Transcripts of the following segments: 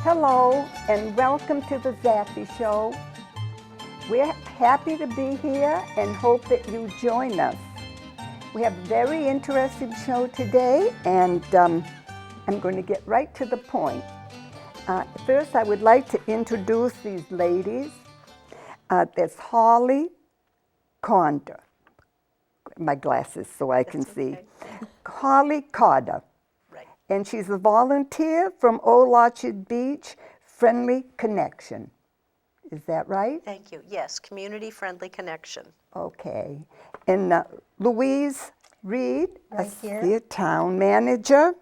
Hello and welcome to the ZAFFIE show. We're happy to be here and hope that you join us. We have a very interesting show today, and I'm going to get right to the point. First, I would like to introduce these ladies. There's Holly Conda. My glasses so I can see. Holly Conda. Right. And she's a volunteer from Old Orchard Beach Friendly Connection. Is that right? Thank you. Yes, Community Friendly Connection. Okay. And Louise Reed, Right here. the town manager.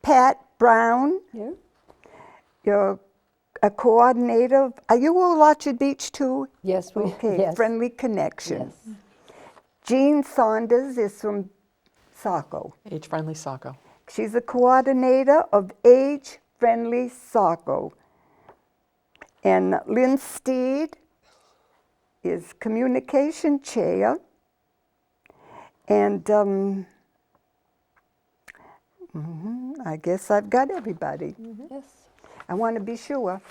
Pat Brown, Here. you're a coordinator. Are you Old Orchard Beach too? Yes, we. Okay, Yes. Friendly Connection. Yes. Jean Saunders is from Saco. Age-friendly Saco. She's a coordinator of Age Friendly Saco. And Lynn Steed is communication chair. And I guess I've got everybody. Yes. I want to be sure.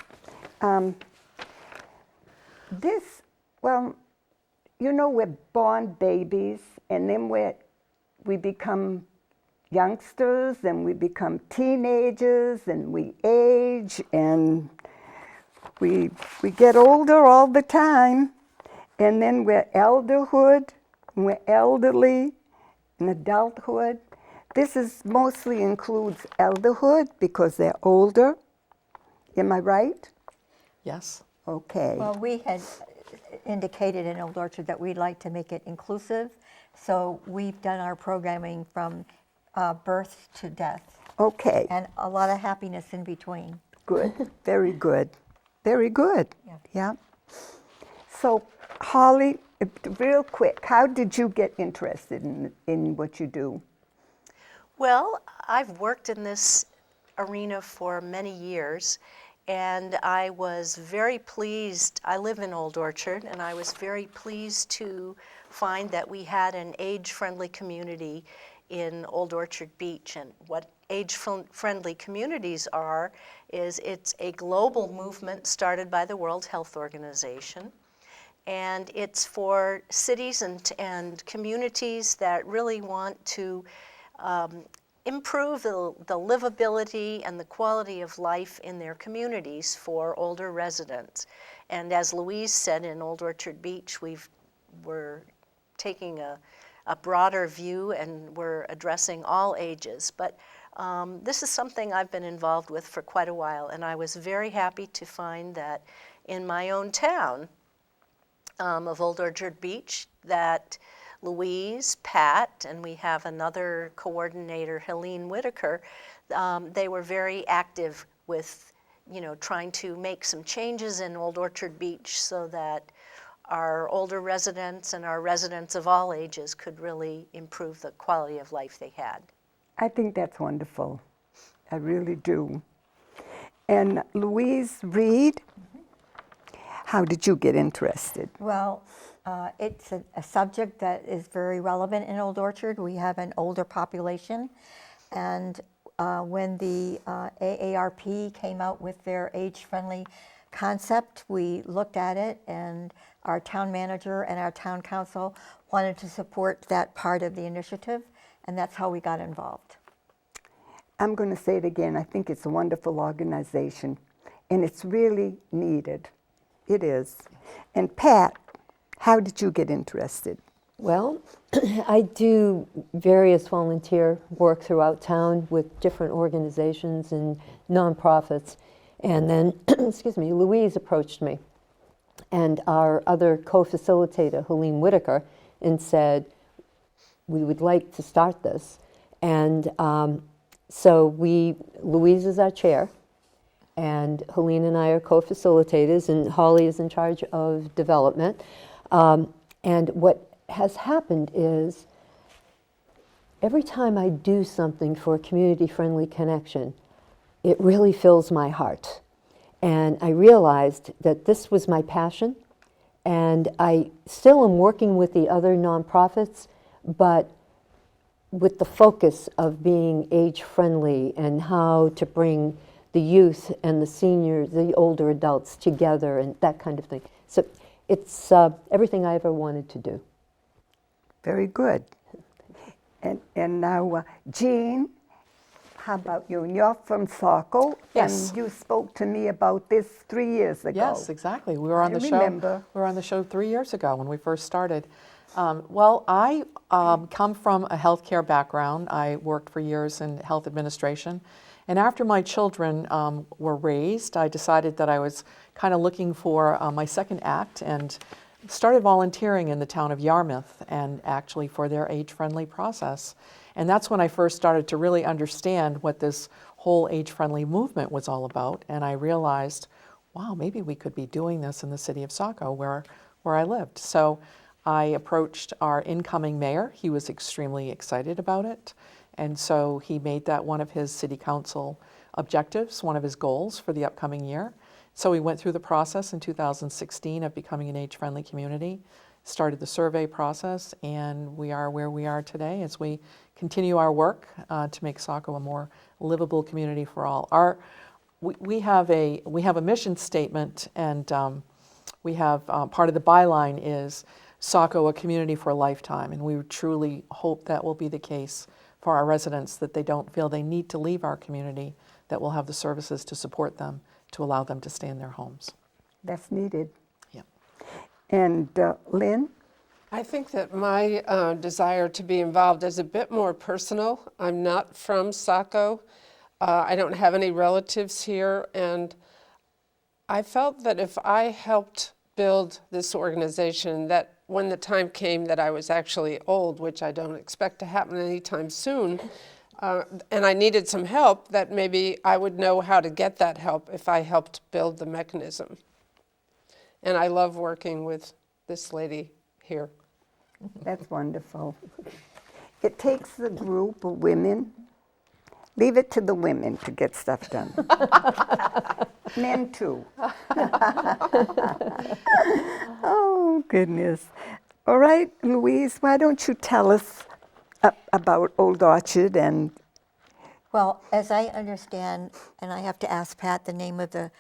We're born babies, and then we become youngsters, and we become teenagers, and we age, and we get older all the time, and then we're elderhood, and we're elderly, and adulthood. This mostly includes elderhood because they're older. Am I right? Yes. Okay. Well, we had indicated in Old Orchard that we'd like to make it inclusive, so we've done our programming from birth to death, Okay. and a lot of happiness in between. Good. Very good. Very good. Yeah. Yeah. So, Holly, real quick, how did you get interested in what you do? Well, I've worked in this arena for many years, and I was very pleased. I live in Old Orchard, and I was very pleased to find that we had an age-friendly community in Old Orchard Beach. And what age-friendly communities are is it's a global movement started by the World Health Organization. And it's for cities and communities that really want to improve the livability and the quality of life in their communities for older residents. And as Louise said, in Old Orchard Beach, we're taking a broader view, and we're addressing all ages. But this is something I've been involved with for quite a while, and I was very happy to find that in my own town of Old Orchard Beach, that Louise, Pat, and we have another coordinator, Helene Whitaker, they were very active with, trying to make some changes in Old Orchard Beach so that our older residents and our residents of all ages could really improve the quality of life they had. I think that's wonderful. I really do. And Louise Reed, how did you get interested? Well, it's a subject that is very relevant in Old Orchard. We have an older population, and when the AARP came out with their age-friendly concept, we looked at it, and our town manager and our town council wanted to support that part of the initiative, and that's how we got involved. I'm going to say it again. I think it's a wonderful organization, and it's really needed. It is. And Pat, how did you get interested? Well, I do various volunteer work throughout town with different organizations and nonprofits. And then, excuse me, Louise approached me and our other co-facilitator, Helene Whitaker, and said, we would like to start this. And so Louise is our chair, and Helene and I are co-facilitators, and Holly is in charge of development. And what has happened is every time I do something for a community-friendly connection, it really fills my heart. And I realized that this was my passion, and I still am working with the other nonprofits, but with the focus of being age-friendly and how to bring the youth and the seniors, the older adults together and that kind of thing. So it's everything I ever wanted to do. Very good. And now, Jean, how about you? And you're from Saco. Yes. And you spoke to me about this 3 years ago. Yes, exactly. We were on I the show. remember. We were on the show 3 years ago when we first started. Well, I come from a healthcare background. I worked for years in health administration. And after my children were raised, I decided that I was kind of looking for my second act and started volunteering in the town of Yarmouth and actually for their age-friendly process. And that's when I first started to really understand what this whole age-friendly movement was all about. And I realized, wow, maybe we could be doing this in the city of Saco where I lived. So I approached our incoming mayor. He was extremely excited about it. And so he made that one of his city council objectives, one of his goals for the upcoming year. So we went through the process in 2016 of becoming an age-friendly community, started the survey process, and we are where we are today as we continue our work to make Saco a more livable community for all. We have a mission statement, and we have part of the byline is Saco, a community for a lifetime, and we truly hope that will be the case for our residents, that they don't feel they need to leave our community, that we'll have the services to support them, to allow them to stay in their homes. That's needed. Yeah. And Lynn? I think that my desire to be involved is a bit more personal. I'm not from Saco. I don't have any relatives here, and I felt that if I helped build this organization, that when the time came that I was actually old, which I don't expect to happen anytime soon, and I needed some help, that maybe I would know how to get that help if I helped build the mechanism. And I love working with this lady here. That's wonderful. It takes a group of women. Leave it to the women to get stuff done. Men too. Oh, goodness. All right, Louise, why don't you tell us about Old Orchard and... Well, as I understand, and I have to ask Pat the name of the,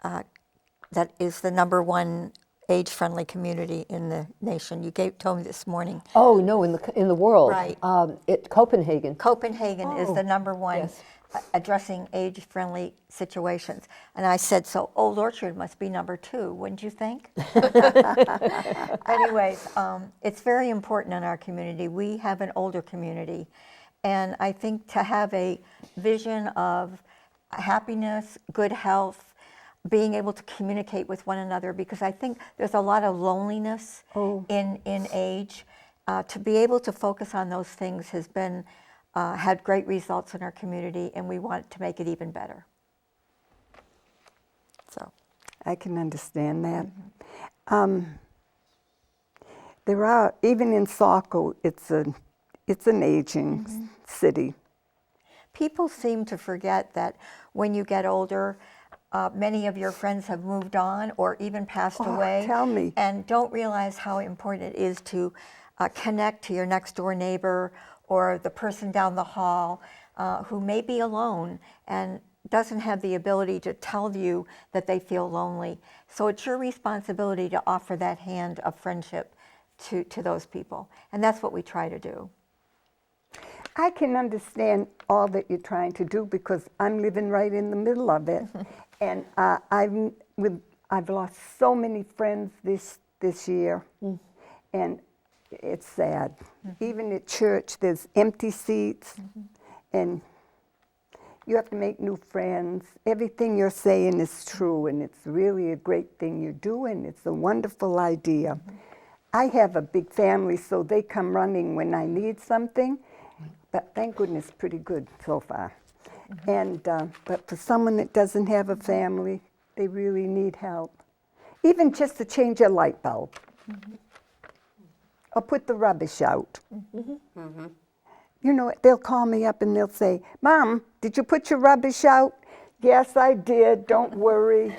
that is the #1 age-friendly community in the nation. You told me this morning. Oh, no, in the world. Right. Copenhagen. Copenhagen is the #1 yes. addressing age-friendly situations. And I said, so Old Orchard must be #2, wouldn't you think? Anyways, it's very important in our community. We have an older community. And I think to have a vision of happiness, good health, being able to communicate with one another, because I think there's a lot of loneliness in age. To be able to focus on those things has been had great results in our community, and we want to make it even better. So, I can understand that. There are, even in Saco, it's an aging city. people seem to forget that when you get older, many of your friends have moved on or even passed away. Tell me. And don't realize how important it is to connect to your next door neighbor or the person down the hall who may be alone and doesn't have the ability to tell you that they feel lonely. So it's your responsibility to offer that hand of friendship to those people. And that's what we try to do. I can understand all that you're trying to do because I'm living right in the middle of it. And I've lost so many friends this year. And it's sad. Even at church, there's empty seats. And you have to make new friends. Everything you're saying is true, and it's really a great thing you're doing. It's a wonderful idea. I have a big family, so they come running when I need something. But thank goodness, pretty good so far. And but for someone that doesn't have a family, they really need help. Even just to change a light bulb. Or put the rubbish out. You know, they'll call me up and they'll say, "Mom, did you put your rubbish out?" "Yes, I did, don't worry."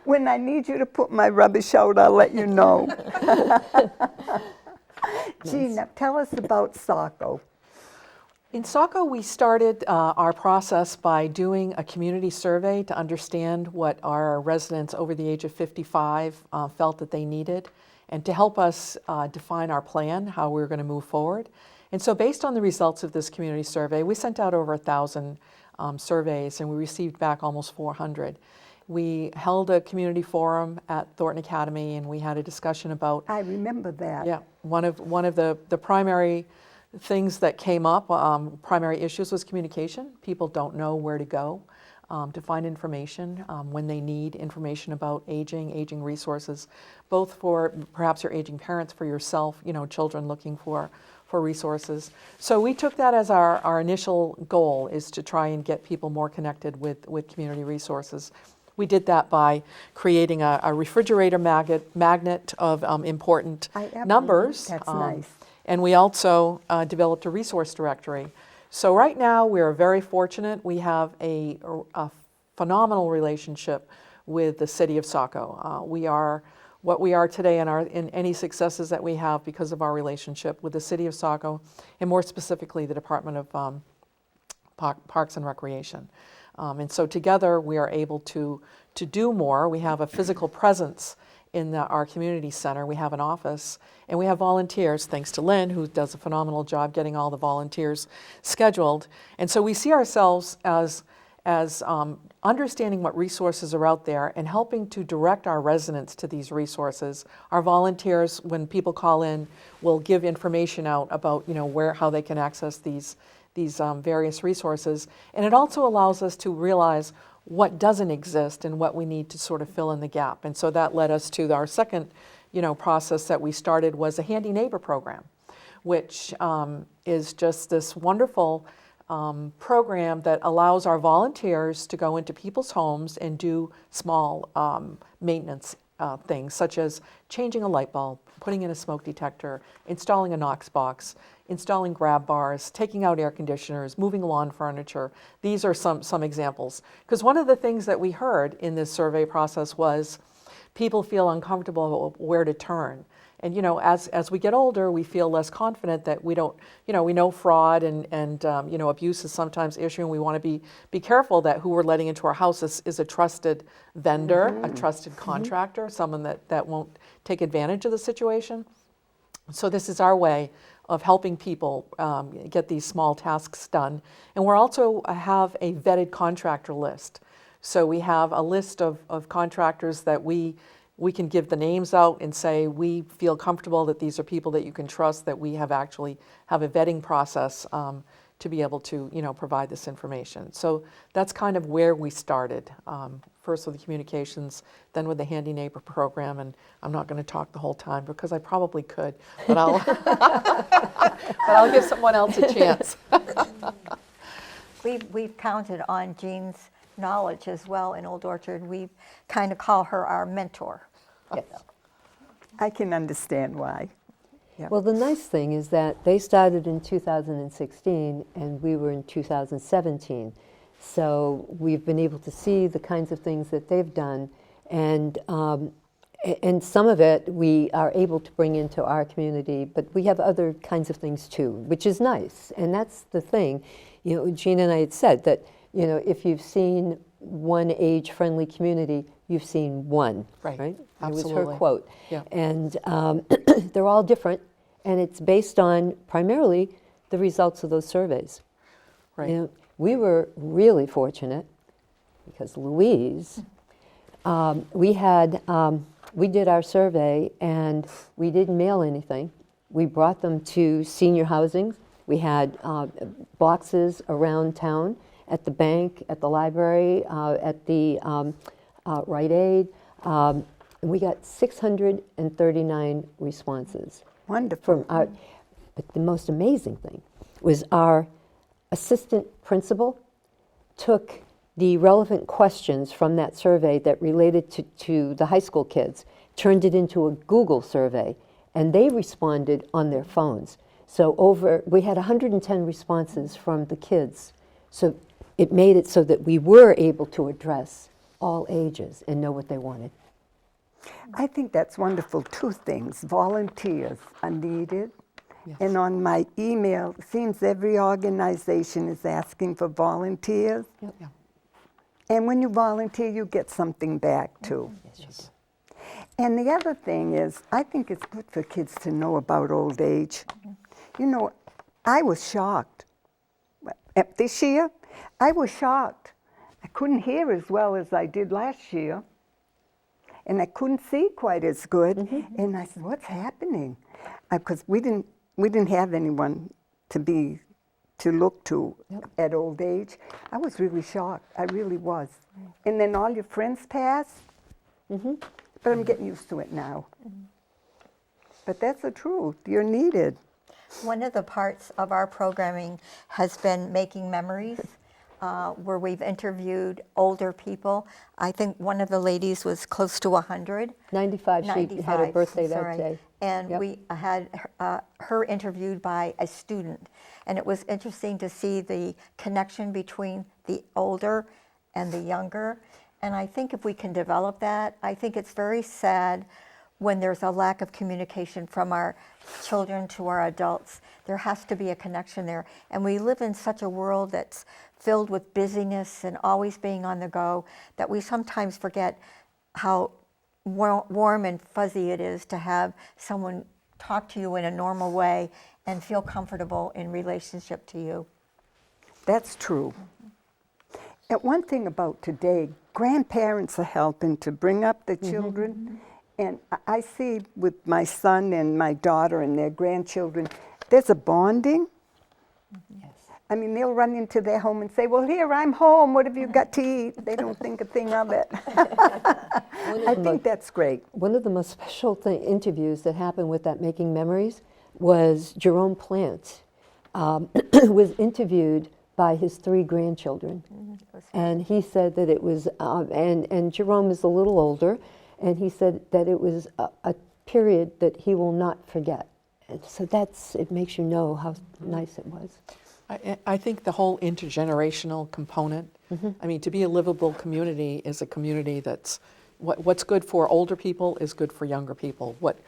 When I need you to put my rubbish out, I'll let you know. Gina, tell us about Saco. In Saco, we started our process by doing a community survey to understand what our residents over the age of 55 felt that they needed, and to help us define our plan, how we were going to move forward. And so based on the results of this community survey, we sent out over 1,000 surveys, and we received back almost 400. We held a community forum at Thornton Academy, and we had a discussion about, I remember that. yeah, one of the primary things that came up, primary issues, was communication. People don't know where to go to find information when they need information about aging resources, both for perhaps your aging parents, for yourself, children looking for resources. So we took that as our initial goal, is to try and get people more connected with community resources. We did that by creating a refrigerator magnet of important numbers. That's nice. And we also developed a resource directory. So right now we are very fortunate. We have a phenomenal relationship with the city of Saco. We are what we are today, in any successes that we have because of our relationship with the city of Saco, and more specifically the Department of Parks and Recreation. And so together we are able to do more. We have a physical presence in our community center. We have an office, and we have volunteers, thanks to Lynn, who does a phenomenal job getting all the volunteers scheduled. And so we see ourselves as understanding what resources are out there and helping to direct our residents to these resources. Our volunteers, when people call in, will give information out about how they can access these various resources. And it also allows us to realize what doesn't exist and what we need to sort of fill in the gap. And so that led us to our second process that we started, was a Handy Neighbor program, which is just this wonderful program that allows our volunteers to go into people's homes and do small maintenance things, such as changing a light bulb, putting in a smoke detector, installing a Knox box, installing grab bars, taking out air conditioners, moving lawn furniture. These are some examples. Because one of the things that we heard in this survey process was people feel uncomfortable about where to turn. And as we get older, we feel less confident that we don't, we know fraud and abuse is sometimes an issue, and we want to be careful that who we're letting into our house is a trusted vendor, a trusted contractor, someone that won't take advantage of the situation. So this is our way of helping people get these small tasks done. And we're also have a vetted contractor list. So we have a list of contractors that we can give the names out and say, we feel comfortable that these are people that you can trust, that we actually have a vetting process to be able to provide this information. So that's kind of where we started. First with the communications, then with the Handy Neighbor program, and I'm not going to talk the whole time because I probably could, but I'll give someone else a chance. We've counted on Jean's knowledge as well in Old Orchard. We kind of call her our mentor. Yes. I can understand why. Well, the nice thing is that they started in 2016 and we were in 2017. So we've been able to see the kinds of things that they've done, and some of it we are able to bring into our community, but we have other kinds of things too, which is nice. And that's the thing. Gina and I had said that, if you've seen one age-friendly community, you've seen one, right? Absolutely. It was her quote. Yeah. And they're all different, and it's based on primarily the results of those surveys. Right. We were really fortunate because Louise, we did our survey and we didn't mail anything. We brought them to senior housing. We had boxes around town, at the bank, at the library, at the Rite Aid. And we got 639 responses. Wonderful. But the most amazing thing was our assistant principal took the relevant questions from that survey that related to the high school kids, turned it into a Google survey, and they responded on their phones. So we had 110 responses from the kids. So it made it so that we were able to address all ages and know what they wanted. I think that's wonderful. Two things. Volunteers are needed, And on my email, it seems every organization is asking for volunteers. Yeah. And when you volunteer, you get something back too. Yes. And the other thing is, I think it's good for kids to know about old age. You know, I was shocked. This year, I was shocked. I couldn't hear as well as I did last year. And I couldn't see quite as good. And I said, what's happening? Because we didn't have anyone to look to at old age. I was really shocked. I really was. And then all your friends passed. But I'm getting used to it now. But that's the truth. You're needed. One of the parts of our programming has been making memories, where we've interviewed older people. I think one of the ladies was close to 100. 95, she had her birthday that sorry. day. And Yep. we had her interviewed by a student. And it was interesting to see the connection between the older and the younger. And I think if we can develop that, I think it's very sad when there's a lack of communication from our children to our adults. There has to be a connection there. And we live in such a world that's filled with busyness and always being on the go that we sometimes forget how warm and fuzzy it is to have someone talk to you in a normal way and feel comfortable in relationship to you. That's true. And one thing about today, grandparents are helping to bring up the children. And I see with my son and my daughter and their grandchildren, there's a bonding. Yes. I mean, they'll run into their home and say, well, here, I'm home. What have you got to eat? They don't think a thing of it. I think that's great. One of the most special interviews that happened with that Making Memories was Jerome Plant was interviewed by his 3 grandchildren. And he said that it was, and Jerome is a little older, and he said that it was a period that he will not forget. And so it makes you know how nice it was. I think the whole intergenerational component, I mean, to be a livable community is a community that's, what's good for older people is good for younger people. What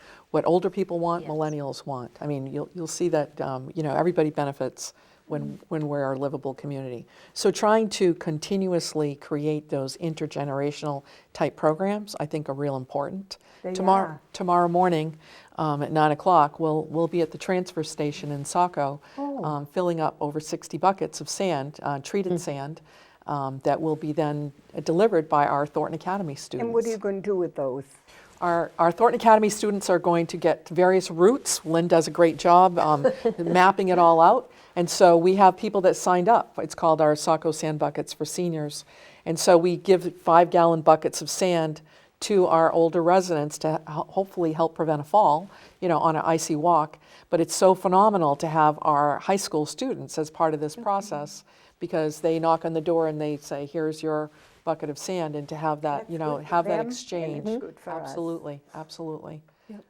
older people want, millennials want. I mean, you'll see that, everybody benefits when we're a livable community. So trying to continuously create those intergenerational type programs, I think are real important. Tomorrow morning at 9 o'clock, we'll be at the transfer station in Saco, filling up over 60 buckets of sand, treated sand, that will be then delivered by our Thornton Academy students. And what are you going to do with those? Our Thornton Academy students are going to get various routes. Lynn does a great job mapping it all out. And so we have people that signed up. It's called our Saco Sand Buckets for Seniors. And so we give 5-gallon buckets of sand to our older residents to hopefully help prevent a fall, on an icy walk. But it's so phenomenal to have our high school students as part of this process, because they knock on the door and they say, here's your bucket of sand, and to have that, That's good for have that them, and exchange. it's good for us. Absolutely.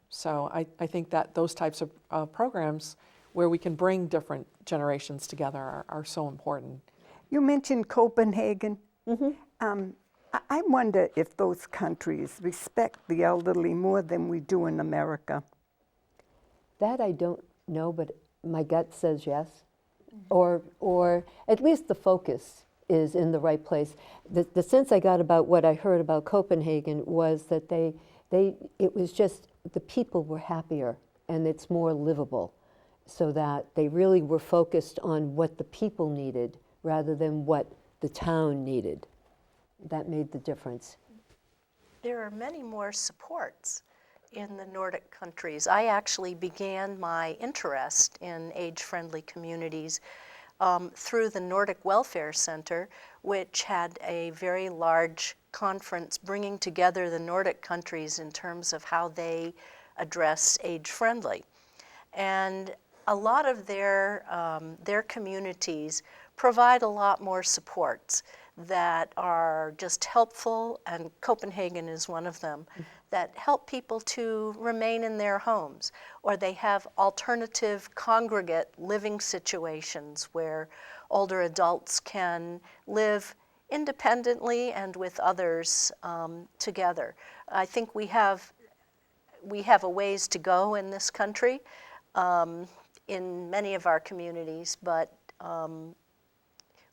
So I think that those types of programs where we can bring different generations together are so important. You mentioned Copenhagen. I wonder if those countries respect the elderly more than we do in America. That I don't know, but my gut says yes. Or at least the focus is in the right place. The sense I got about what I heard about Copenhagen was that it was just the people were happier and it's more livable, so that they really were focused on what the people needed rather than what the town needed. That made the difference. There are many more supports in the Nordic countries. I actually began my interest in age-friendly communities through the Nordic Welfare Center, which had a very large conference bringing together the Nordic countries in terms of how they address age-friendly. And a lot of their communities provide a lot more supports that are just helpful, and Copenhagen is one of them, that help people to remain in their homes, or they have alternative congregate living situations where older adults can live independently and with others together. I think we have a ways to go in this country in many of our communities, but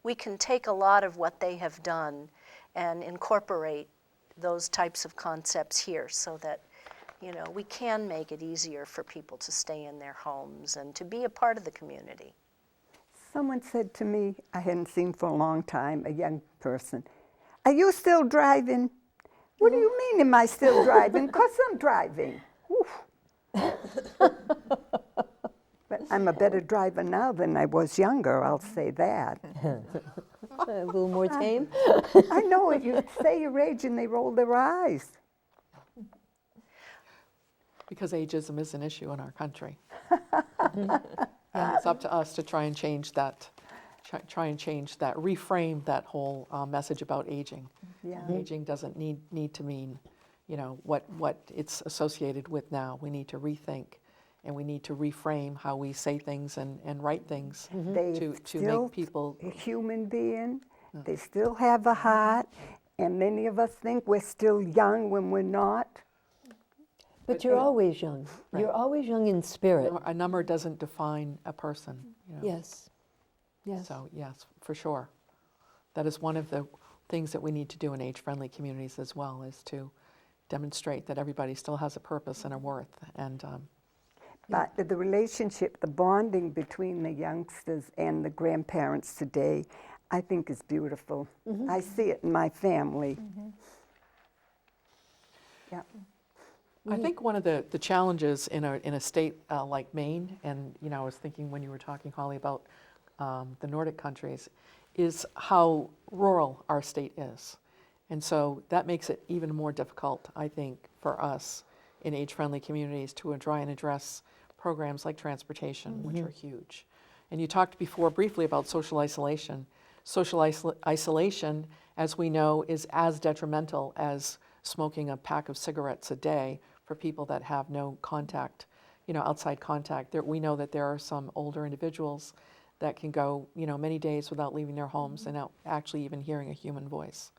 we can take a lot of what they have done and incorporate those types of concepts here so that, you know, we can make it easier for people to stay in their homes and to be a part of the community. Someone said to me, I hadn't seen for a long time, a young person, "Are you still driving?" "What do you mean, am I still driving?" "'Cause I'm driving." Oof. But I'm a better driver now than I was younger, I'll say that. A little more tame. I know it. You say your age and they roll their eyes. Because ageism is an issue in our country. And it's up to us to try and change that, reframe that whole message about aging. Yeah. Aging doesn't need to mean, you know, what it's associated with now. We need to rethink, and we need to reframe how we say things and write things They to still make people. a human being. They still have a heart, and many of us think we're still young when we're not. But you're always young. You're always young in spirit. A number doesn't define a person. You know? Yes. Yes. So yes, for sure. That is one of the things that we need to do in age-friendly communities as well, is to demonstrate that everybody still has a purpose and a worth. And But the relationship, the bonding between the youngsters and the grandparents today, I think is beautiful. I see it in my family. Yeah. I think one of the challenges in a state like Maine, and you know, I was thinking when you were talking, Holly, about the Nordic countries, is how rural our state is. And so that makes it even more difficult, I think, for us in age-friendly communities to try and address programs like transportation, which are huge. And you talked before briefly about social isolation. Social isolation, as we know, is as detrimental as smoking a pack of cigarettes a day for people that have no contact, you know, outside contact. We know that there are some older individuals that can go, you know, many days without leaving their homes and not actually even hearing a human voice.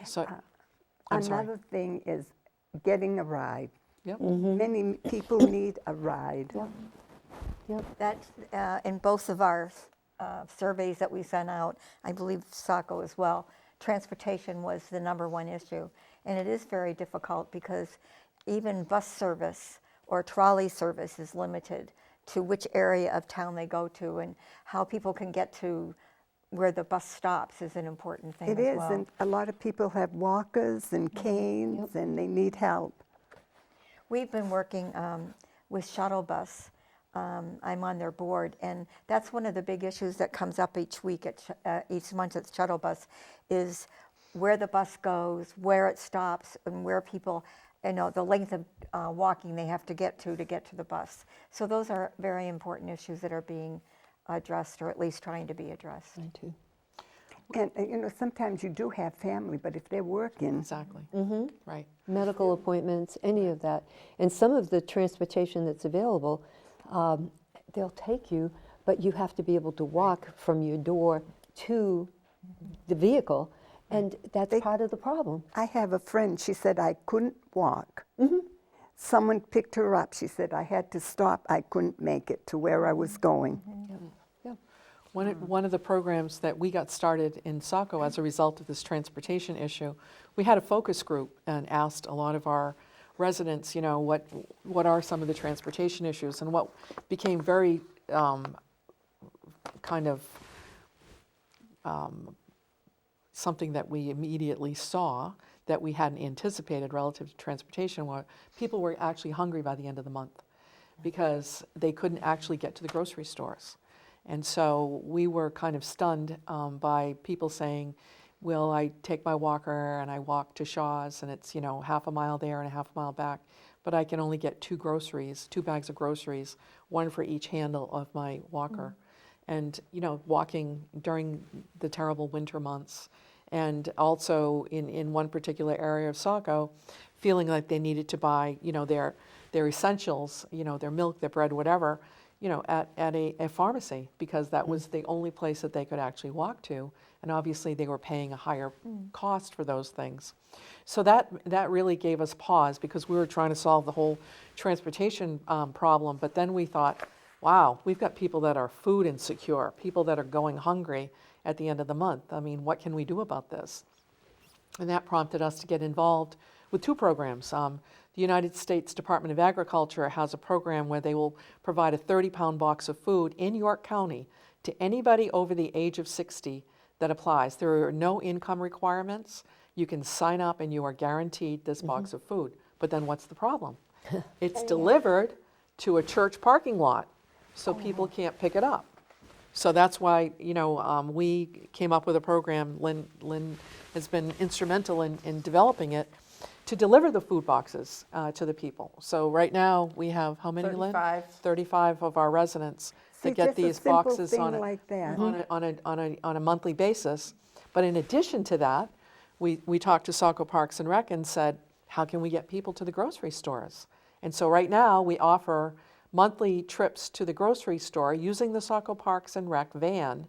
So, I'm sorry. Another thing is getting a ride. Yep. Many people need a ride. That's in both of our surveys that we sent out, I believe Saco as well, transportation was the #1 issue. And it is very difficult because even bus service or trolley service is limited to which area of town they go to, and how people can get to where the bus stops is an important thing It as is, well. and a lot of people have walkers and canes, and they need help. We've been working with shuttle bus. I'm on their board, and that's one of the big issues that comes up each week, each month at shuttle bus, is where the bus goes, where it stops, and where people, you know, the length of walking they have to get to the bus. So those are very important issues that are being addressed, or at least trying to be addressed. I too. And, you know, sometimes you do have family, but if they're working, Exactly. Right. Medical appointments, any of that. And some of the transportation that's available, they'll take you, but you have to be able to walk from your door to the vehicle, and that's part of the problem. I have a friend, she said I couldn't walk. Someone picked her up. She said I had to stop. I couldn't make it to where I was going. Yeah. One of the programs that we got started in Saco as a result of this transportation issue, we had a focus group and asked a lot of our residents, you know, what are some of the transportation issues, and what became very kind of something that we immediately saw that we hadn't anticipated relative to transportation, where people were actually hungry by the end of the month because they couldn't actually get to the grocery stores. And so we were kind of stunned by people saying, well, I take my walker and I walk to Shaw's, and it's, you know, half a mile there and a half a mile back, but I can only get 2 bags of groceries, 1 for each handle of my walker. And, you know, walking during the terrible winter months, and also in one particular area of Saco, feeling like they needed to buy, you know, their essentials, you know, their milk, their bread, whatever, you know, at a pharmacy, because that was the only place that they could actually walk to, and obviously they were paying a higher cost for those things. So that really gave us pause, because we were trying to solve the whole transportation problem, but then we thought, wow, we've got people that are food insecure, people that are going hungry at the end of the month. I mean, what can we do about this? And that prompted us to get involved with two programs. The United States Department of Agriculture has a program where they will provide a 30-pound box of food in York County to anybody over the age of 60 that applies. There are no income requirements. You can sign up and you are guaranteed this box of food. But then what's the problem? It's delivered to a church parking lot, so people can't pick it up. So that's why, we came up with a program. Lynn has been instrumental in developing it to deliver the food boxes to the people. So right now we have how many, Lynn? 35. 35 of our residents See, that get just a these simple boxes thing on like that. a monthly basis. But in addition to that, we talked to Saco Parks and Rec and said, how can we get people to the grocery stores? And so right now we offer monthly trips to the grocery store using the Saco Parks and Rec van,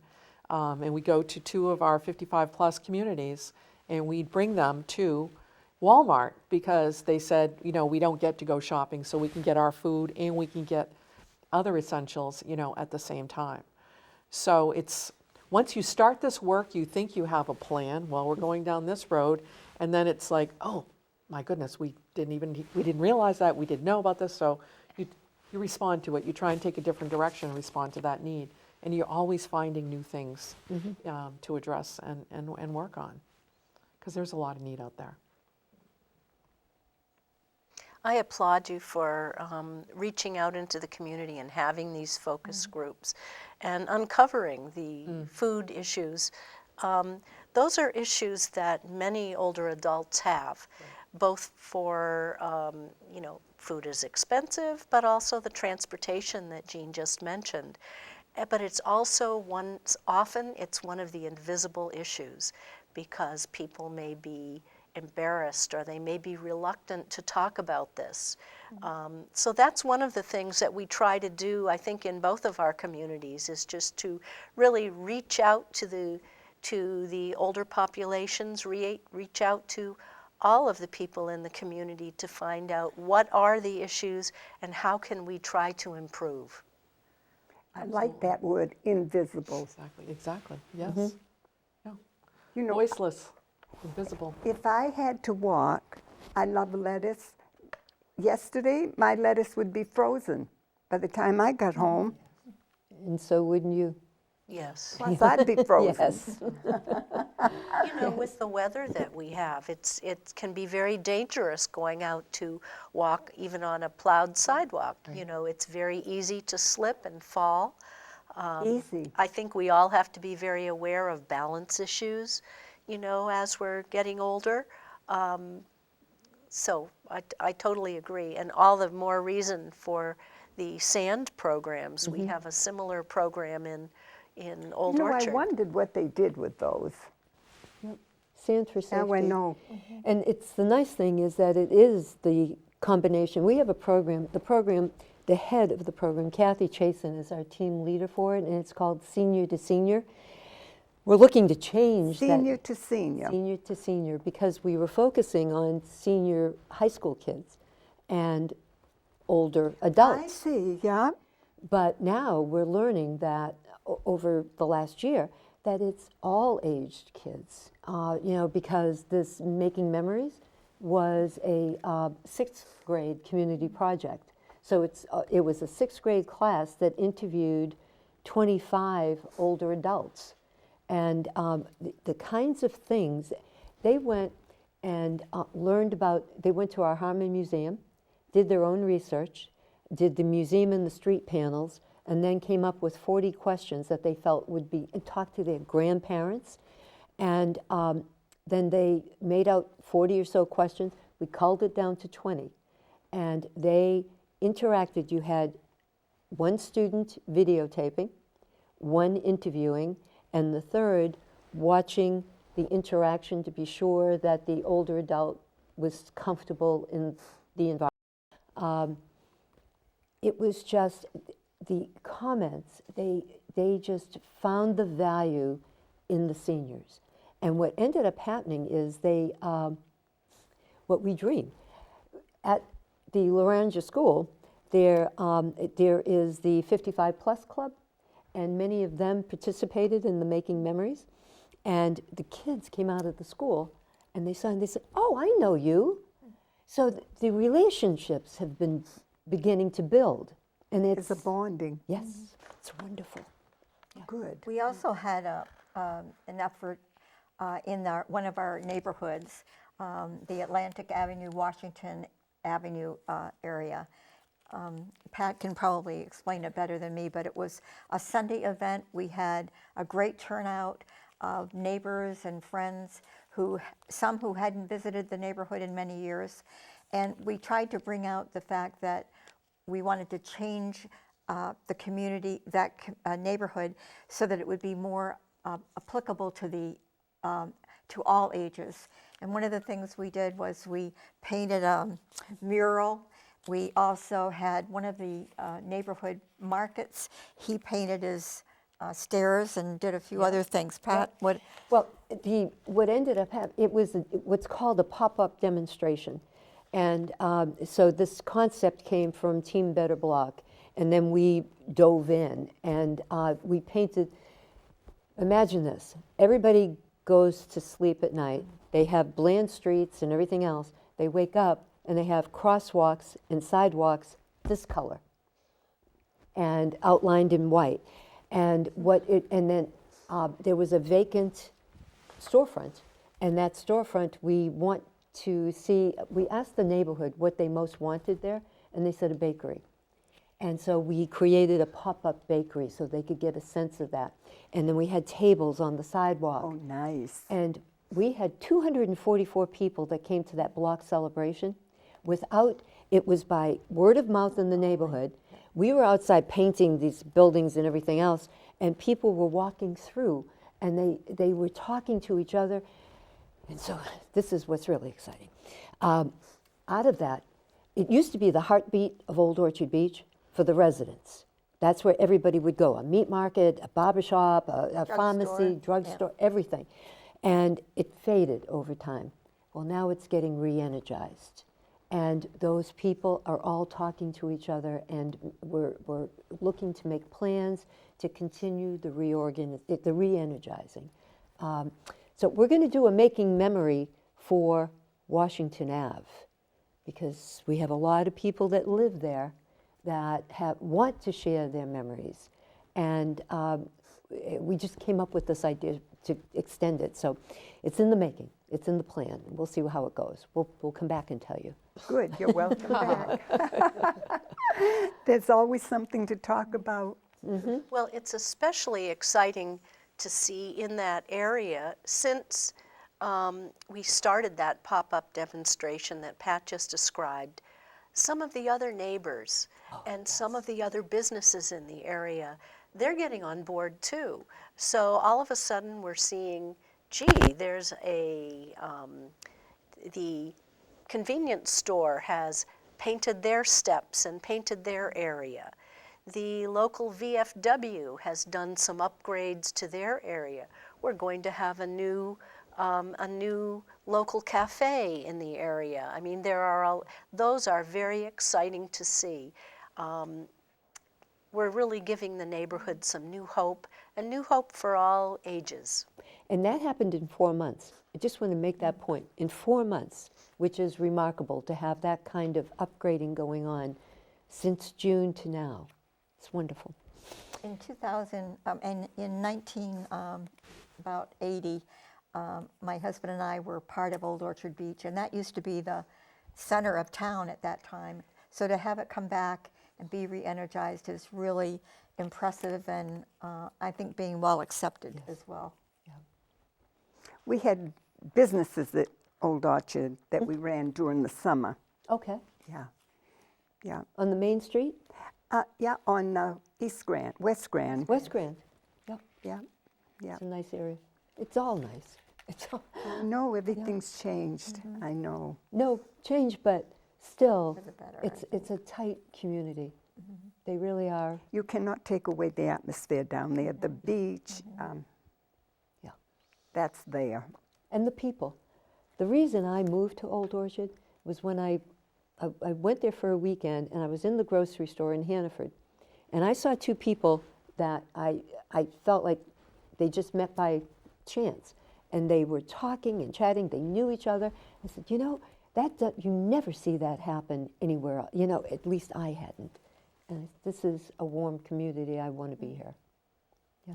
and we go to two of our 55-plus communities, and we bring them to Walmart because they said, we don't get to go shopping, so we can get our food and we can get other essentials, at the same time. So it's, once you start this work, you think you have a plan. Well, we're going down this road, and then it's like, oh my goodness, we didn't realize that, we didn't know about this. So you respond to it. You try and take a different direction and respond to that need, and you're always finding new things to address and work on, because there's a lot of need out there. I applaud you for reaching out into the community and having these focus groups and uncovering the food issues. Those are issues that many older adults have, both for, food is expensive, but also the transportation that Jean just mentioned. But it's also often it's one of the invisible issues, because people may be embarrassed or they may be reluctant to talk about this. So that's one of the things that we try to do, I think, in both of our communities, is just to really reach out to the older populations, reach out to all of the people in the community to find out what are the issues and how can we try to improve. I like that word, invisible. Exactly, yes. Yeah. Voiceless. Voiceless, invisible. If I had to walk, I love lettuce. Yesterday, my lettuce would be frozen by the time I got home. And so wouldn't you? Yes. Plus, I'd be frozen. Yes. With the weather that we have, it can be very dangerous going out to walk even on a plowed sidewalk. It's very easy to slip and fall. Easy. I think we all have to be very aware of balance issues, as we're getting older. So I totally agree, and all the more reason for the sand programs. We have a similar program in Old Orchard. I wondered what they did with those. Sand for safety. Now I know. And it's the nice thing is that it is the combination. We have a program, the head of the program, Kathy Chasen, is our team leader for it, and it's called Senior to Senior. We're looking to change Senior to senior. Senior to senior, because we were focusing on senior high school kids and older adults. I see, yeah. But now we're learning that over the last year that it's all aged kids, because this Making Memories was a sixth grade community project. So it was a sixth grade class that interviewed 25 older adults. And the kinds of things, they went and learned about, they went to our Harmon Museum, did their own research, did the museum and the street panels, and then came up with 40 questions that they felt would be, and talked to their grandparents. And then they made out 40 or so questions. We culled it down to 20. And they interacted. You had one student videotaping, one interviewing, and the third watching the interaction to be sure that the older adult was comfortable in the environment. It was just the comments, they just found the value in the seniors. And what ended up happening is what we dreamed. At the Laranja School, There is the 55 Plus Club, and many of them participated in the Making Memories. And the kids came out of the school, and they saw, and they said, "Oh, I know you." So the relationships have been beginning to build, and It's a bonding. yes, it's wonderful. Good. We also had an effort in one of our neighborhoods, the Atlantic Avenue, Washington Avenue area. Pat can probably explain it better than me, but it was a Sunday event. We had a great turnout of neighbors and friends, some who hadn't visited the neighborhood in many years. And we tried to bring out the fact that we wanted to change the community, that neighborhood, so that it would be more applicable to all ages. And one of the things we did was we painted a mural. We also had one of the neighborhood markets. He painted his stairs and did a few other things. Pat, what? Well, what ended up happening, it was what's called a pop-up demonstration. And so this concept came from Team Better Block, and then we dove in, and we painted. Imagine this, everybody goes to sleep at night. They have bland streets and everything else. They wake up, and they have crosswalks and sidewalks this color, and outlined in white. And then there was a vacant storefront, and that storefront we asked the neighborhood what they most wanted there, and they said a bakery. And so we created a pop-up bakery so they could get a sense of that. And then we had tables on the sidewalk. Oh, nice. And we had 244 people that came to that block celebration. It was by word of mouth in the neighborhood. We were outside painting these buildings and everything else, and people were walking through, and they were talking to each other. And so this is what's really exciting. Out of that, it used to be the heartbeat of Old Orchard Beach for the residents. That's where everybody would go, a meat market, a barber shop, a pharmacy, drugstore, everything. And it faded over time. Well, now it's getting re-energized. And those people are all talking to each other, and we're looking to make plans to continue the re-energizing. So we're going to do a making memory for Washington Ave, because we have a lot of people that live there that want to share their memories. And we just came up with this idea to extend it. So it's in the making, it's in the plan. We'll see how it goes. We'll come back and tell you. Good, you're welcome back. There's always something to talk about. Well, it's especially exciting to see in that area since we started that pop-up demonstration that Pat just described. Some of the other neighbors and some of the other businesses in the area, they're getting on board too. So all of a sudden we're seeing, gee, there's the convenience store has painted their steps and painted their area. The local VFW has done some upgrades to their area. We're going to have a new local cafe in the area. I mean, those are very exciting to see. We're really giving the neighborhood some new hope, and new hope for all ages. And that happened in 4 months. I just want to make that point. In 4 months, which is remarkable to have that kind of upgrading going on since June to now. It's wonderful. In 2000, and in about 80, my husband and I were part of Old Orchard Beach, and that used to be the center of town at that time. So to have it come back and be re-energized is really impressive, and I think being well accepted as well. We had businesses at Old Orchard that we ran during the summer. Okay. Yeah. On the main street? Yeah, on East Grand, West Grand. West Grand. Yep. Yeah. It's a nice area. It's all nice. It's all, I know everything's changed. I know. no change, but still, For the better, it's a tight community. They really are. You cannot take away the atmosphere down there. The beach, Yeah. that's there. And the people. The reason I moved to Old Orchard was when I I went there for a weekend, and I was in the grocery store in Hannaford, and I saw two people that I felt like they just met by chance, and they were talking and chatting. They knew each other. I said, you know, you never see that happen anywhere else. You know, at least I hadn't. And this is a warm community. I want to be here. Yeah.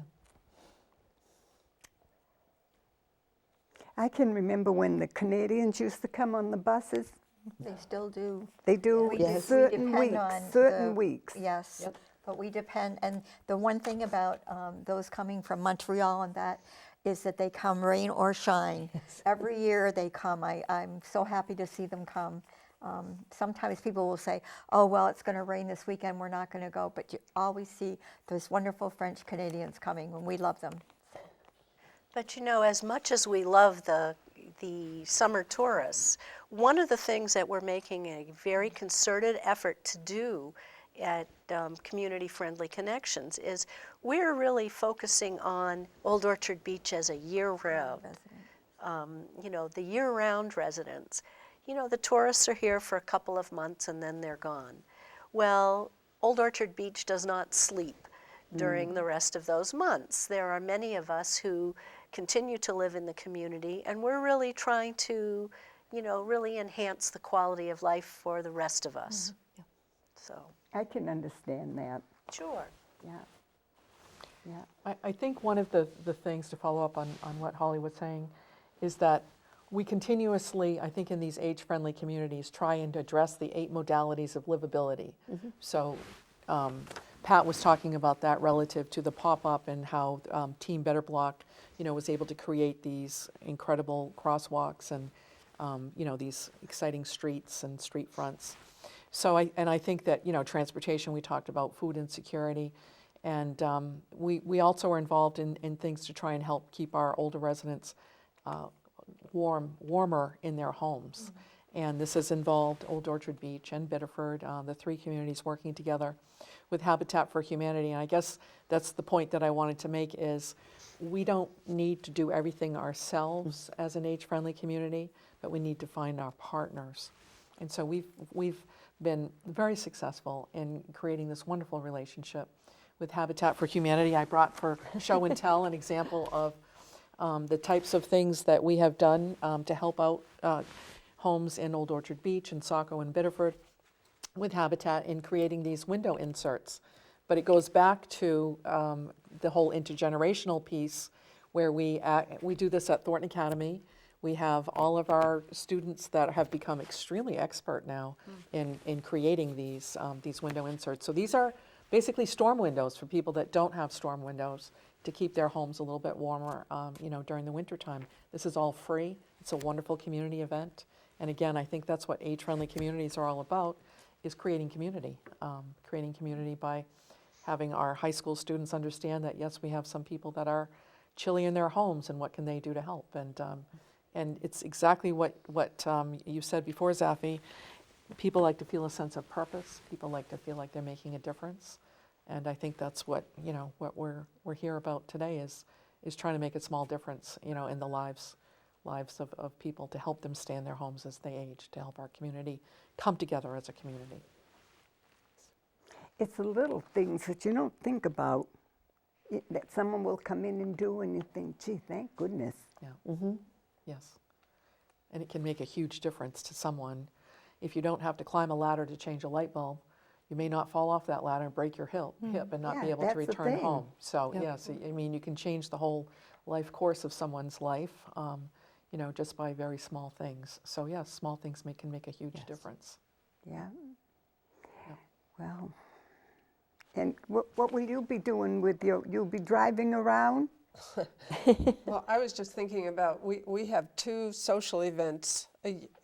I can remember when the Canadians used to come on the buses. They still do. They do Yes. certain depend weeks, on certain the- weeks. Yes. Yep. But we depend, and the one thing about those coming from Montreal and that is that they come rain or shine. Every year they come. I'm so happy to see them come. Sometimes people will say, oh, well, it's going to rain this weekend, we're not going to go. But you always see those wonderful French Canadians coming, and we love them. But you know, as much as we love the summer tourists, one of the things that we're making a very concerted effort to do at Community Friendly Connections is we're really focusing on Old Orchard Beach as a year-round, you know, the year-round residents. You know, the tourists are here for a couple of months and then they're gone. Well, Old Orchard Beach does not sleep during the rest of those months. There are many of us who continue to live in the community, and we're really trying to, you know, really enhance the quality of life for the rest of us. So, I can understand that. sure. Yeah. Yeah. I think one of the things to follow up on what Holly was saying is that we continuously, I think in these age-friendly communities, try and address the 8 modalities of livability. So Pat was talking about that relative to the pop-up and how Team Better Block, you know, was able to create these incredible crosswalks and, you know, these exciting streets and street fronts. So I think that, you know, transportation, we talked about food insecurity, and we also are involved in things to try and help keep our older residents warmer in their homes. And this has involved Old Orchard Beach and Biddeford, the 3 communities working together with Habitat for Humanity. And I guess that's the point that I wanted to make is we don't need to do everything ourselves as an age-friendly community, but we need to find our partners. And so we've been very successful in creating this wonderful relationship with Habitat for Humanity. I brought for show and tell an example of the types of things that we have done to help out homes in Old Orchard Beach and Saco and Biddeford with Habitat in creating these window inserts. But it goes back to the whole intergenerational piece where we do this at Thornton Academy. We have all of our students that have become extremely expert now in creating these window inserts. So these are basically storm windows for people that don't have storm windows to keep their homes a little bit warmer, you know, during the wintertime. This is all free. It's a wonderful community event. And again, I think that's what age-friendly communities are all about, is creating community by having our high school students understand that, yes, we have some people that are chilly in their homes, and what can they do to help? And it's exactly what you said before, ZAFFIE. People like to feel a sense of purpose. People like to feel like they're making a difference. And I think that's what, you know, what we're here about today is trying to make a small difference, you know, in the lives of people, to help them stay in their homes as they age, to help our community come together as a community. It's the little things that you don't think about that someone will come in and do, and you think, gee, thank goodness. Yeah. Yes. And it can make a huge difference to someone. If you don't have to climb a ladder to change a light bulb, you may not fall off that ladder and break your hip and not Yeah, be able that's to the return thing. home. So Yep. yes, I mean, you can change the whole life course of someone's life, you know, just by very small things. So yes, small things can make a huge difference. Yeah. Well, and what will you be doing with you'll be driving around? Well, I was just thinking about, we have 2 social events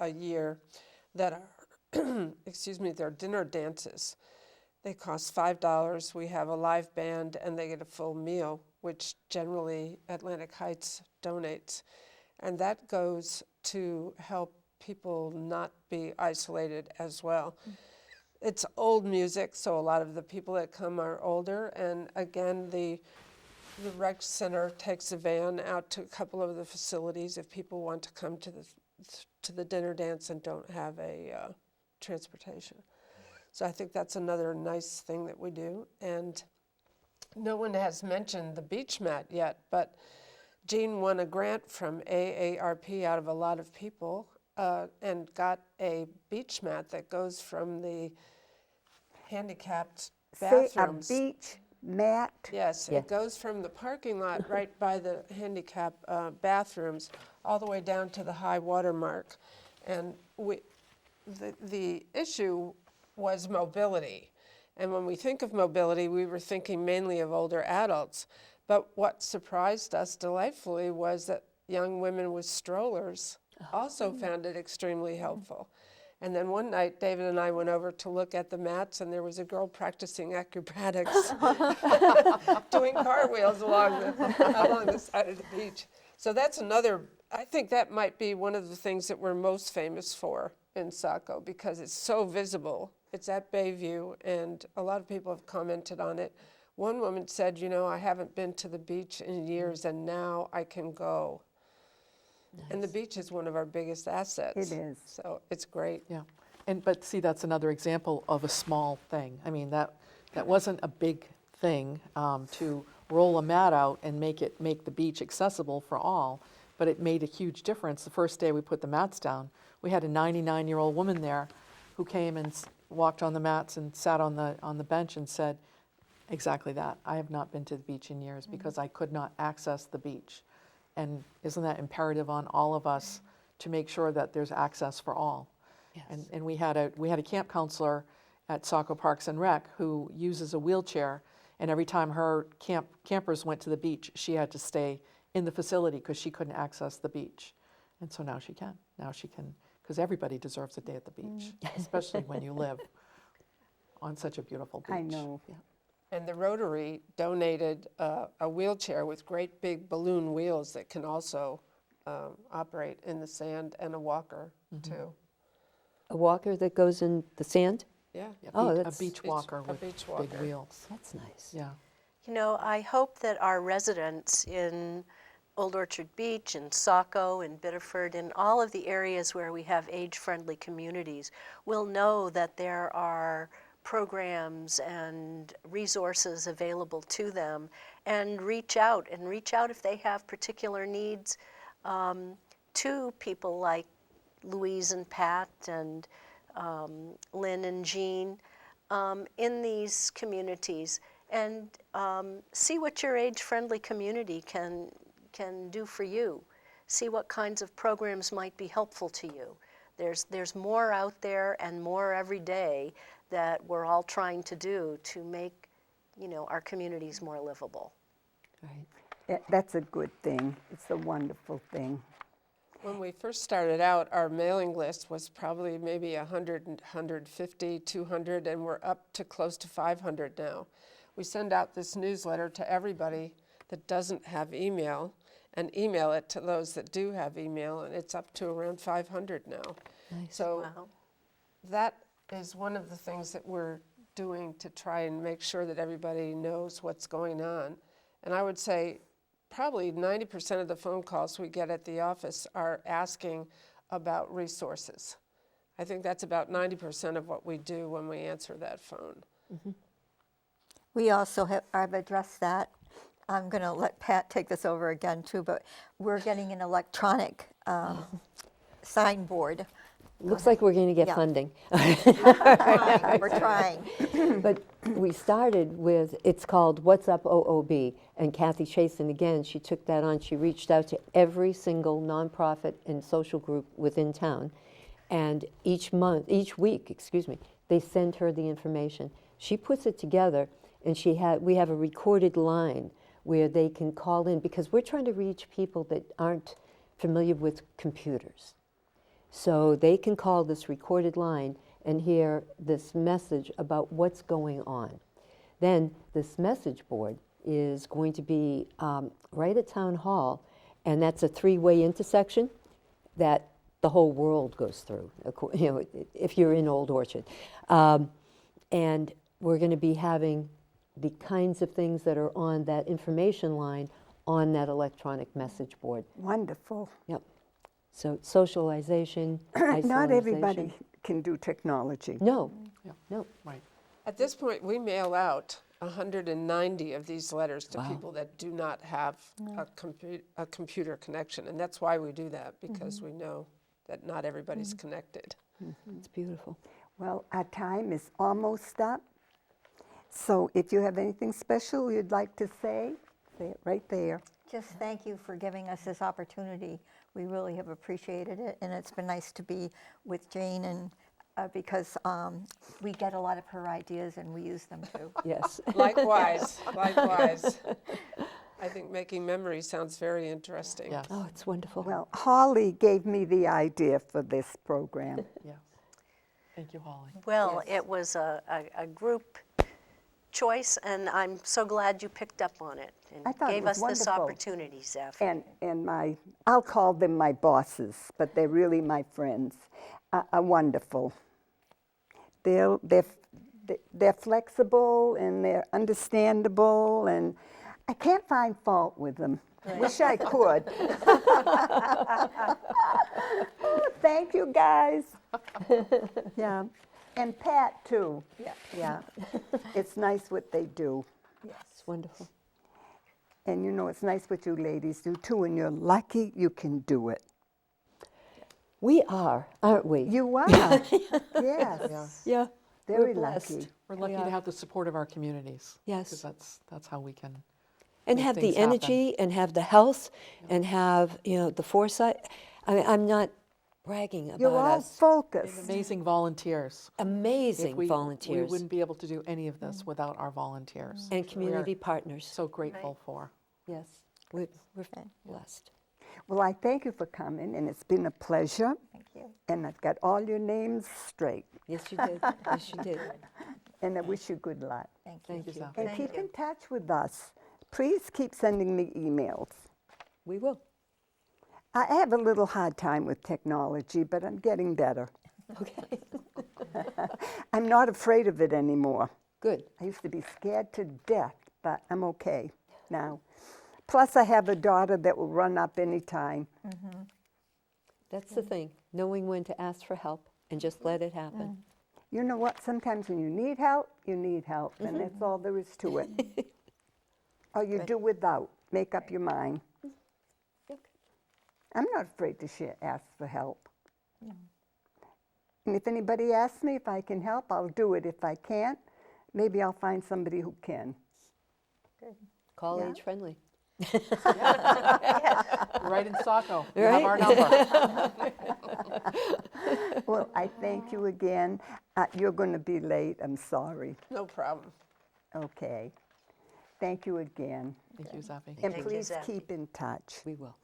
a year that are, excuse me, they're dinner dances. They cost $5. We have a live band, and they get a full meal, which generally Atlantic Heights donates. And that goes to help people not be isolated as well. It's old music, so a lot of the people that come are older. And again, the rec center takes a van out to a couple of the facilities if people want to come to the dinner dance and don't have a transportation. So I think that's another nice thing that we do. And no one has mentioned the beach mat yet, but Jean won a grant from AARP out of a lot of people and got a beach mat that goes from the handicapped Say a bathrooms. beach mat. Yes, Yeah. it goes from the parking lot right by the handicap bathrooms all the way down to the high water mark. And the issue was mobility. And when we think of mobility, we were thinking mainly of older adults. But what surprised us delightfully was that young women with strollers also found it extremely helpful. And then one night, David and I went over to look at the mats, and there was a girl practicing acrobatics, doing cartwheels along the side of the beach. So that's another, I think that might be one of the things that we're most famous for in Saco, because it's so visible. It's at Bayview, and a lot of people have commented on it. One woman said, you know, I haven't been to the beach in years, and now I can go. Nice. And the beach is one of our biggest assets. It is. So it's great. Yeah, but see, that's another example of a small thing. I mean, that wasn't a big thing to roll a mat out and make the beach accessible for all, but it made a huge difference. The first day we put the mats down, we had a 99-year-old woman there who came and walked on the mats and sat on the bench and said exactly that. I have not been to the beach in years because I could not access the beach. And isn't that imperative on all of us to make sure that there's access for all? Yes. And we had a camp counselor at Saco Parks and Rec who uses a wheelchair, and every time her campers went to the beach, she had to stay in the facility because she couldn't access the beach. And so now she can. Now she can, because everybody deserves a day at the beach, especially when you live on such a beautiful beach. I know. Yeah. And the Rotary donated a wheelchair with great big balloon wheels that can also operate in the sand, and a walker too. A walker that goes in the sand? Yeah. Yeah, Oh, a that's- beach walker a with beach big walker. wheels. That's nice. Yeah. You know, I hope that our residents in Old Orchard Beach and Saco and Biddeford and all of the areas where we have age-friendly communities will know that there are programs and resources available to them, and reach out if they have particular needs to people like Louise and Pat and Lynn and Jean in these communities, and see what your age-friendly community can do for you. See what kinds of programs might be helpful to you. There's more out there and more every day that we're all trying to do to make, you know, our communities more livable. Right. Yeah, that's a good thing. It's a wonderful thing. When we first started out, our mailing list was probably maybe 100, 150, 200, and we're up to close to 500 now. We send out this newsletter to everybody that doesn't have email, and email it to those that do have email, and it's up to around 500 now. Nice. So Wow. that is one of the things that we're doing to try and make sure that everybody knows what's going on. And I would say probably 90% of the phone calls we get at the office are asking about resources. I think that's about 90% of what we do when we answer that phone. We also have, I've addressed that. I'm going to let Pat take this over again too, but we're getting an electronic signboard. Looks like we're going to get Yeah. funding. We're trying. But we started with, it's called What's Up OOB, and Kathy Chasen, again, she took that on. She reached out to every single nonprofit and social group within town, and each week, they send her the information. She puts it together, and we have a recorded line where they can call in, because we're trying to reach people that aren't familiar with computers. So they can call this recorded line and hear this message about what's going on. Then this message board is going to be right at Town Hall, and that's a three-way intersection that the whole world goes through, you know, if you're in Old Orchard. And we're going to be having the kinds of things that are on that information line on that electronic message board. Wonderful. Yep. So socialization, Not everybody isolation. can do technology. No, Yeah. no. Right. At this point, we mail out 190 of these letters to people that do not have a computer connection. And that's why we do that, because we know that not everybody's connected. It's beautiful. Well, our time is almost up. So if you have anything special you'd like to say it right there. Just thank you for giving us this opportunity. We really have appreciated it, and it's been nice to be with Jane, and because we get a lot of her ideas and we use them too. Yes. Likewise, likewise. I think making memories sounds very interesting. Yes. Oh, it's wonderful. Well, Holly gave me the idea for this program. Yes. Thank you, Holly. Well, it was a group choice, and I'm so glad you picked up on it I and thought it gave was us this wonderful. opportunity, ZAFFIE. And I'll call them my bosses, but they're really my friends, are wonderful. They're flexible and they're understandable, and I can't find fault with them. Wish I could. Oh, thank you, guys. Yeah, and Pat too. Yeah, it's nice what they do. It's wonderful. And you know, it's nice what you ladies do too, and you're lucky you can do it. We are, aren't we? You are. Yes. Yeah. Very We're blessed. lucky. We're lucky to have the support of our communities. Yes. Because that's how we can And make have things the happen. energy and have the health and have, the foresight. I mean, I'm not bragging about You're all us. focused. Amazing volunteers. Amazing We volunteers wouldn't be able to do any of this without our volunteers. and We are community partners. so grateful for. Yes, we're blessed. Well, I thank you for coming, and it's been a pleasure. Thank you. And I've got all your names straight. Yes, you did. Yes, you did. And I wish you good luck. Thank you. Thank you. Zaffie. And keep in touch with us. Please keep sending me emails. We will. I have a little hard time with technology, but I'm getting better. Okay. I'm not afraid of it anymore. Good. I used to be scared to death, but I'm okay now. Plus, I have a daughter that will run up anytime. That's the thing, knowing when to ask for help and just let it happen. You know what? Sometimes when you need help, and that's all there is to it. Or you do without. Make up your mind. Okay. I'm not afraid to ask for help. And if anybody asks me if I can help, I'll do it. If I can't, maybe I'll find somebody who can. Call Yeah. age friendly. Right in Saco. You have our number. Well, I thank you again. You're going to be late. I'm sorry. No problem. Okay. Thank you again. Thank you, Zaffie. And Thank you, please Zaffie. keep in touch, We will.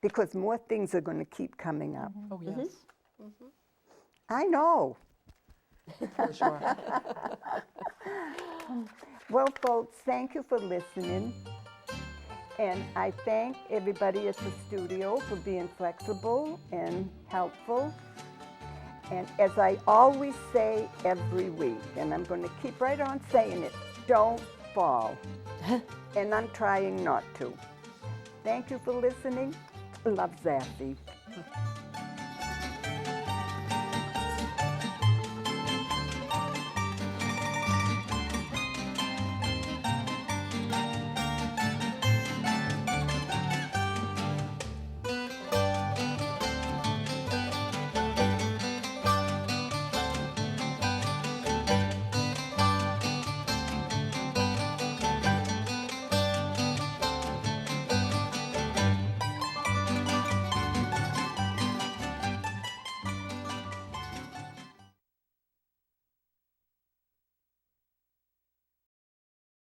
because more things are going to keep coming up. Oh, yes, I know. for sure. Well, folks, thank you for listening. And I thank everybody at the studio for being flexible and helpful. And as I always say every week, and I'm going to keep right on saying it, don't fall. And I'm trying not to. Thank you for listening. Love, ZAFFIE.